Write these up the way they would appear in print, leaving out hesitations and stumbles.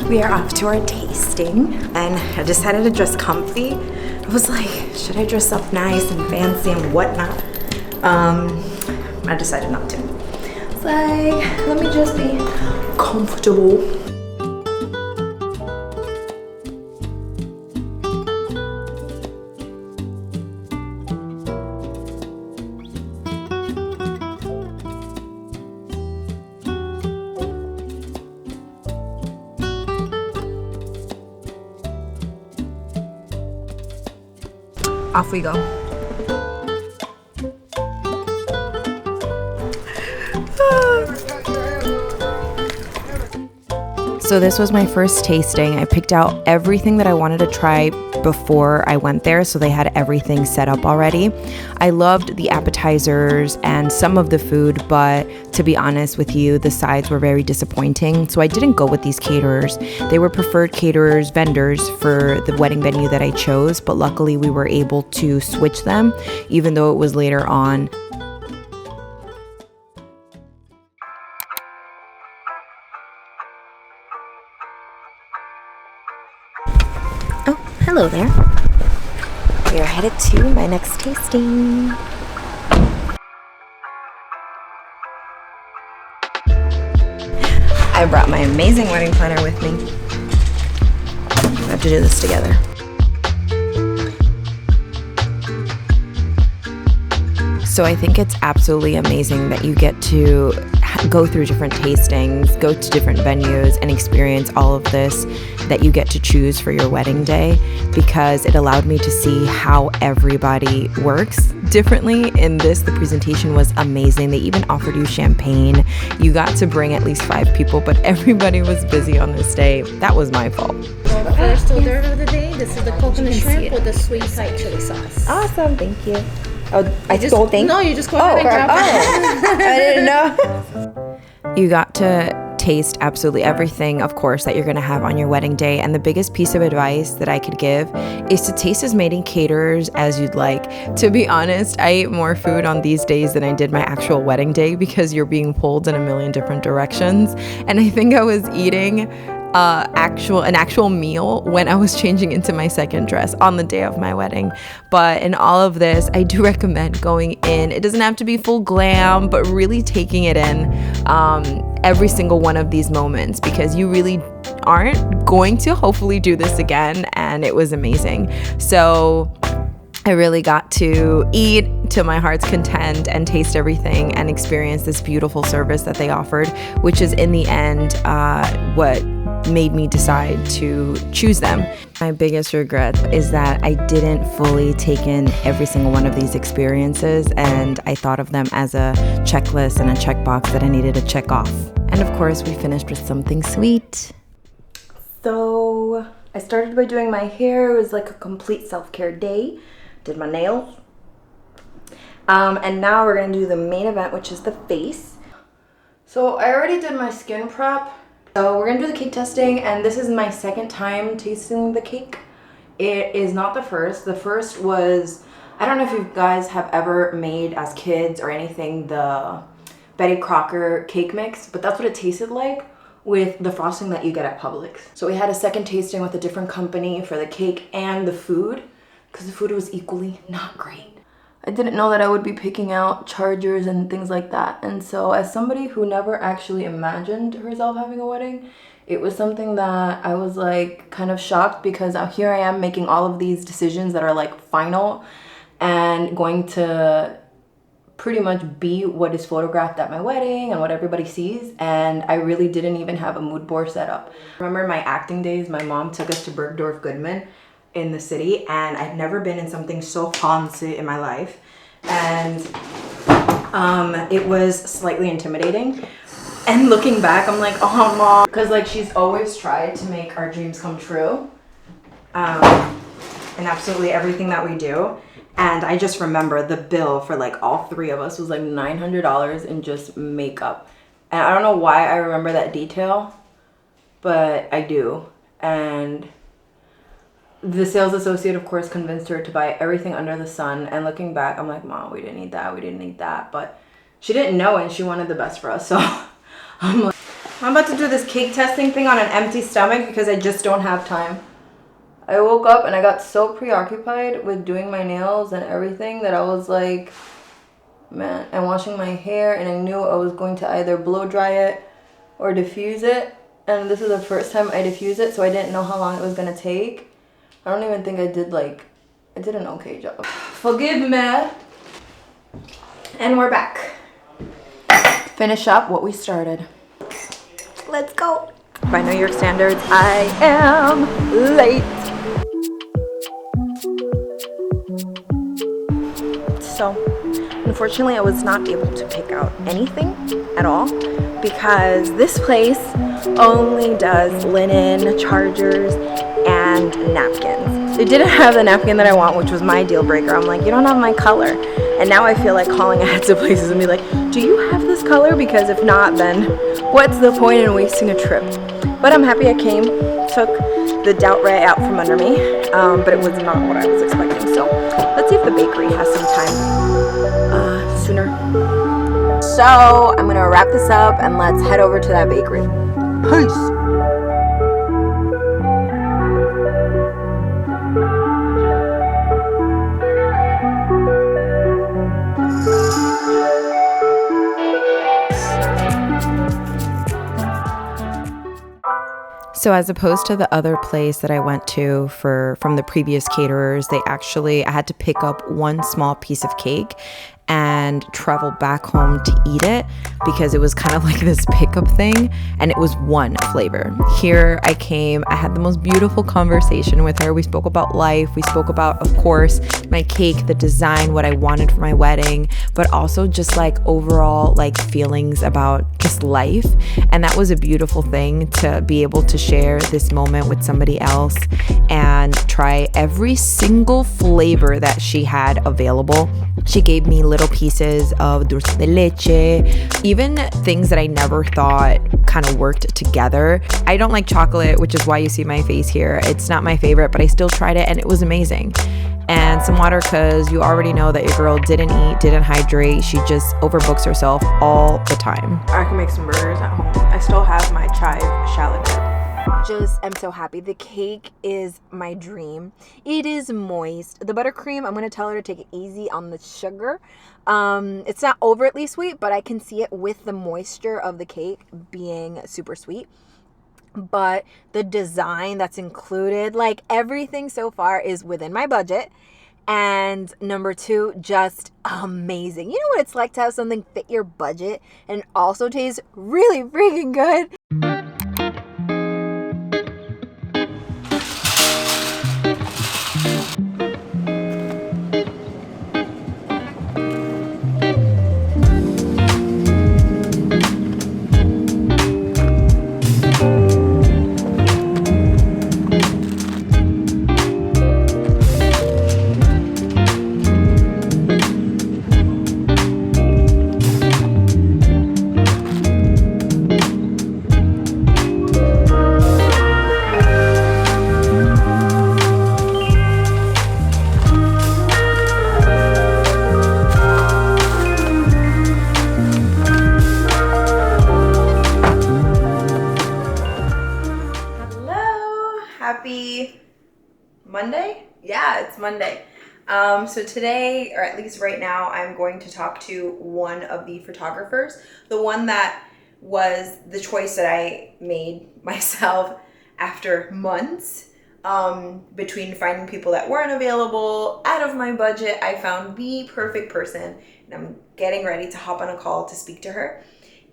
We are off to our tasting, and I decided to dress comfy. I was like, should I dress up nice and fancy and whatnot? I decided not to. It's like, let me just be comfortable. Off we go. So this was my first tasting. I picked out everything that I wanted to try before I went there, so they had everything set up already. I loved the appetizers and some of the food, but to be honest with you, the sides were very disappointing, so I didn't go with these caterers. They were preferred caterers, vendors for the wedding venue that I chose, but luckily we were able to switch them, even though it was later on. Hello there. We are headed to my next tasting. I brought my amazing wedding planner with me. We have to do this together. So I think it's absolutely amazing that you get to go through different tastings, go to different venues, and experience all of this that you get to choose for your wedding day, because it allowed me to see how everybody works differently. In this, the presentation was amazing. They even offered you champagne. You got to bring at least 5 people, but everybody was busy on this day. That was my fault. Well, the first hors d'oeuvre of the day, this is the coconut shrimp with the sweet Thai chili sauce. Awesome, thank you. Oh, I just stole things? No, you just go ahead and grab it. I didn't know. You got to taste absolutely everything, of course, that you're going to have on your wedding day. And the biggest piece of advice that I could give is to taste as many caterers as you'd like. To be honest, I ate more food on these days than I did my actual wedding day, because you're being pulled in a million different directions. And I think I was eating an actual meal when I was changing into my second dress on the day of my wedding. But in all of this, I do recommend going in. It doesn't have to be full glam, but really taking it in every single one of these moments, because you really aren't going to hopefully do this again, and it was amazing. So I really got to eat to my heart's content and taste everything and experience this beautiful service that they offered, which is in the end what made me decide to choose them. My biggest regret is that I didn't fully take in every single one of these experiences, and I thought of them as a checklist and a checkbox that I needed to check off. And of course, we finished with something sweet. So I started by doing my hair. It was like a complete self-care day. Did my nails. And now we're gonna do the main event, which is the face. So I already did my skin prep. So we're gonna do the cake testing, and this is my second time tasting the cake. It is not the first. The first was, I don't know if you guys have ever made as kids or anything, the Betty Crocker cake mix, but that's what it tasted like with the frosting that you get at Publix. So we had a second tasting with a different company for the cake and the food, because the food was equally not great. I didn't know that I would be picking out chargers and things like that. And so as somebody who never actually imagined herself having a wedding, it was something that I was like kind of shocked, because here I am making all of these decisions that are like final and going to pretty much be what is photographed at my wedding and what everybody sees. And I really didn't even have a mood board set up. I remember my acting days, my mom took us to Bergdorf Goodman in the city, and I've never been in something so fancy in my life, and it was slightly intimidating. And looking back, I'm like, oh mom, because like she's always tried to make our dreams come true, and absolutely everything that we do. And I just remember the bill for like all 3 of us was like $900 in just makeup, and I don't know why I remember that detail, but I do. And the sales associate, of course, convinced her to buy everything under the sun. And looking back, I'm like, Mom, we didn't need that. We didn't need that. But she didn't know, and she wanted the best for us. So I'm like, I'm about to do this cake testing thing on an empty stomach because I just don't have time. I woke up and I got so preoccupied with doing my nails and everything that I was like, man, and washing my hair, and I knew I was going to either blow dry it or diffuse it. And this is the first time I diffused it, so I didn't know how long it was gonna take. I don't even think I did an okay job. Forgive me. And we're back. Finish up what we started. Let's go. By New York standards, I am late. So, unfortunately, I was not able to pick out anything at all because this place only does linen, chargers, and napkins. They didn't have the napkin that I want, which was my deal breaker. I'm like, you don't have my color. And now I feel like calling ahead to places and be like, do you have this color? Because if not, then what's the point in wasting a trip? But I'm happy I came, took the doubt ray out from under me, but it was not what I was expecting. So let's see if the bakery has some time sooner. So I'm gonna wrap this up and let's head over to that bakery. Peace. So as opposed to the other place that I went to from the previous caterers, I had to pick up one small piece of cake and travel back home to eat it because it was kind of like this pickup thing, and it was one flavor. Here I came, I had the most beautiful conversation with her. We spoke about life. We spoke about, of course, my cake, the design, what I wanted for my wedding, but also just like overall like feelings about just life. And that was a beautiful thing to be able to share this moment with somebody else and try every single flavor that she had available. She gave me little pieces of dulce de leche, even things that I never thought kind of worked together. I don't like chocolate, which is why you see my face here. It's not my favorite, but I still tried it and it was amazing. And some water because you already know that your girl didn't eat, didn't hydrate. She just overbooks herself all the time. I can make some burgers at home. I still have my chive shallot dip. Just am so happy. The cake is my dream. It is moist. The buttercream, I'm going to tell her to take it easy on the sugar. It's not overtly sweet, but I can see it with the moisture of the cake being super sweet. But the design that's included, like everything so far is within my budget. And number two, just amazing. You know what it's like to have something fit your budget and also taste really freaking good? Happy Monday? Yeah, it's Monday. So today, or at least right now, I'm going to talk to one of the photographers, the one that was the choice that I made myself after months between finding people that weren't available, out of my budget. I found the perfect person, and I'm getting ready to hop on a call to speak to her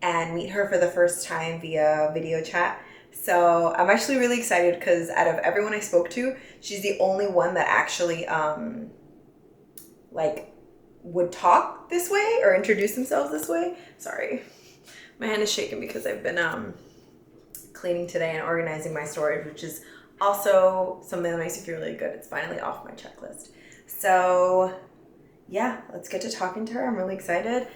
and meet her for the first time via video chat. So I'm actually really excited because out of everyone I spoke to, she's the only one that actually would talk this way or introduce themselves this way. Sorry, my hand is shaking because I've been cleaning today and organizing my storage, which is also something that makes me feel really good. It's finally off my checklist. So yeah, let's get to talking to her. I'm really excited.